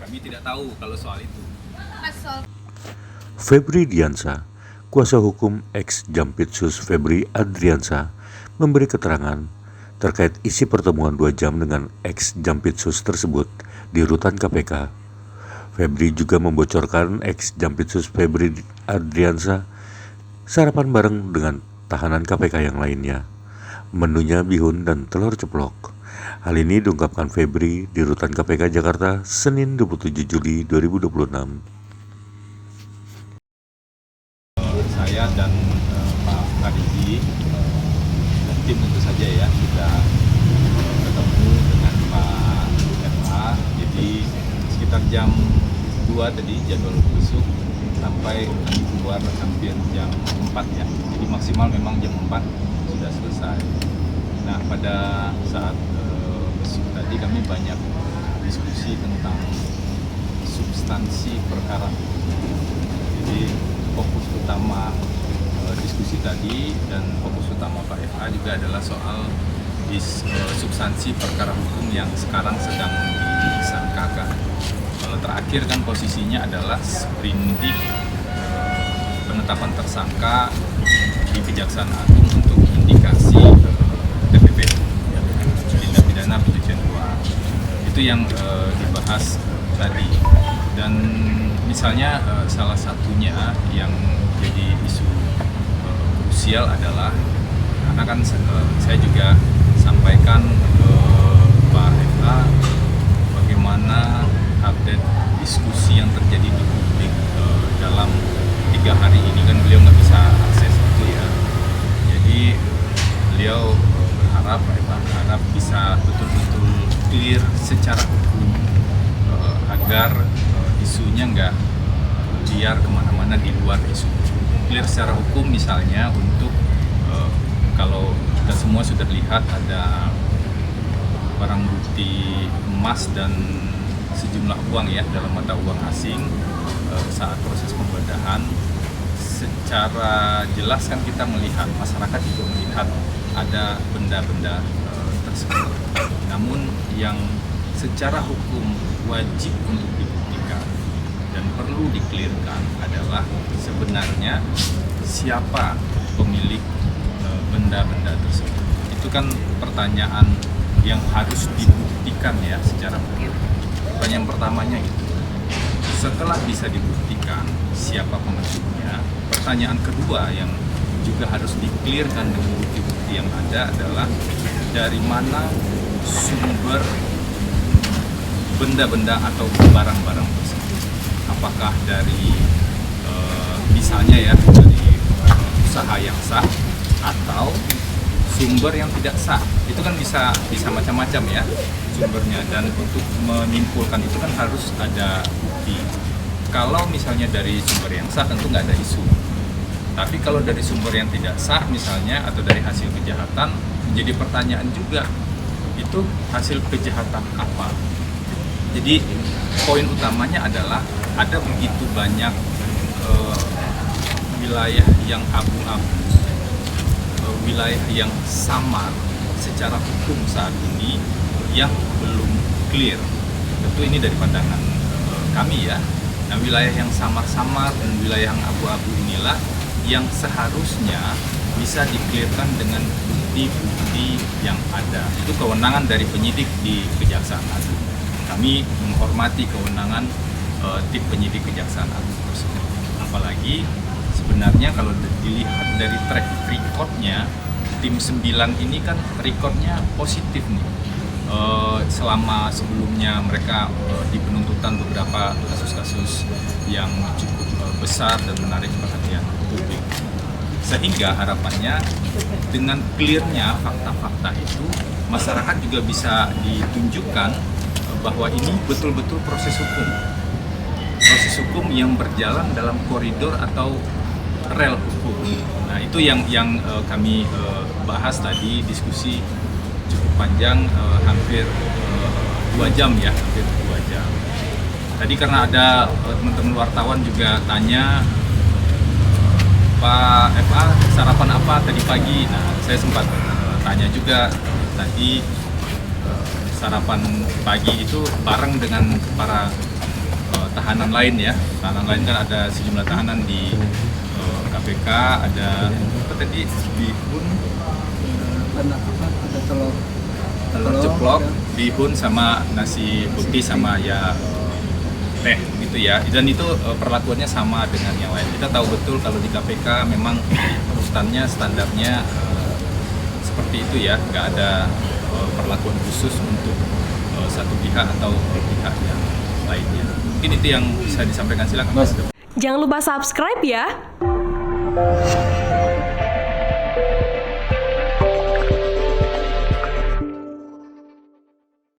Kami tidak tahu kalau soal itu. Febri Diansyah, kuasa hukum ex-Jampitsus Febri Adriansyah, memberi keterangan terkait isi pertemuan 2 jam dengan ex-Jampitsus tersebut di rutan KPK. Febri juga membocorkan ex-Jampitsus Febri Adriansyah sarapan bareng dengan tahanan KPK yang lainnya. Menunya bihun dan telur ceplok. Hal ini diungkapkan Febri di rutan KPK Jakarta Senin 27 Juli 2026. Saya dan Pak Kadiji dan tim tentu saja ya sudah ketemu dengan Pak FA. Jadi sekitar jam 2 tadi jadwal besok sampai kami keluar hampir jam 4 ya. Jadi maksimal memang jam 4 sudah selesai. Nah pada saat besok tadi kami banyak diskusi tentang substansi perkara. Jadi fokus utama diskusi tadi dan fokus utama Pak FA juga adalah soal substansi perkara hukum yang sekarang sedang disangkakan. Kalau terakhir kan posisinya adalah sprindik penetapan tersangka di Kejaksaan Agung untuk indikasi TPP, tindak pidana pencucian uang. Itu yang dibahas tadi. Dan misalnya salah satunya yang jadi isu krusial adalah karena kan saya juga sampaikan ke Pak FA bagaimana update diskusi yang terjadi di publik dalam 3 hari ini, kan beliau nggak bisa akses itu ya. Jadi beliau berharap, Pak FA berharap bisa betul-betul clear secara hukum agar isunya nggak liar kemana-mana di luar isu. Clear secara hukum misalnya untuk kalau kita semua sudah lihat ada barang bukti emas dan sejumlah uang ya dalam mata uang asing saat proses penggeledahan, secara jelas kan kita melihat, masyarakat juga melihat ada benda-benda tersebut. Namun yang secara hukum wajib untuk dibuktikan dan perlu dikelirkan adalah sebenarnya siapa pemilik benda-benda tersebut. Itu kan pertanyaan yang harus dibuktikan ya secara hukum. Pertanyaan pertamanya itu. Setelah bisa dibuktikan siapa pemiliknya, pertanyaan kedua yang juga harus dikelirkan dengan bukti-bukti yang ada adalah dari mana sumber benda-benda atau barang-barang tersebut. Apakah dari misalnya ya dari usaha yang sah atau sumber yang tidak sah. Itu kan bisa macam-macam ya sumbernya, dan untuk menyimpulkan itu kan harus ada bukti. Kalau misalnya dari sumber yang sah tentu nggak ada isu. Tapi kalau dari sumber yang tidak sah misalnya atau dari hasil kejahatan, menjadi pertanyaan juga, itu hasil kejahatan apa? Jadi poin utamanya adalah ada begitu banyak wilayah yang abu-abu, wilayah yang samar secara hukum saat ini yang belum clear. Tentu ini dari pandangan kami ya. Nah, wilayah yang samar-samar dan wilayah yang abu-abu inilah yang seharusnya bisa dikelirkan dengan bukti-bukti yang ada. Itu kewenangan dari penyidik di Kejaksaan Agung. Kami menghormati kewenangan tim penyidik Kejaksaan Agung tersebut. Apalagi sebenarnya kalau dilihat dari track recordnya, tim 9 ini kan recordnya positif nih. Selama sebelumnya mereka di penuntutan beberapa kasus-kasus yang cukup besar dan menarik perhatian publik. Sehingga harapannya dengan clearnya fakta-fakta itu, masyarakat juga bisa ditunjukkan bahwa ini betul-betul proses hukum yang berjalan dalam koridor atau rel hukum. Nah itu yang kami bahas tadi, diskusi cukup panjang, hampir 2 jam ya, hampir 2 jam. Tadi karena ada teman-teman wartawan juga tanya, Pak FA sarapan apa tadi pagi? Nah saya sempat tanya juga tadi, sarapan pagi itu bareng dengan para tahanan lain ya. Tahanan lain kan ada sejumlah tahanan di KPK, ada tadi bihun, ada telur ceplok, bihun sama nasi putih sama ya teh gitu ya. Dan itu perlakuannya sama dengan yang lain. Kita tahu betul kalau di KPK memang standarnya seperti itu ya, nggak ada perlakuan khusus untuk satu pihak atau pihak yang lainnya. Mungkin itu yang bisa disampaikan, silakan Mas. Jangan lupa subscribe ya.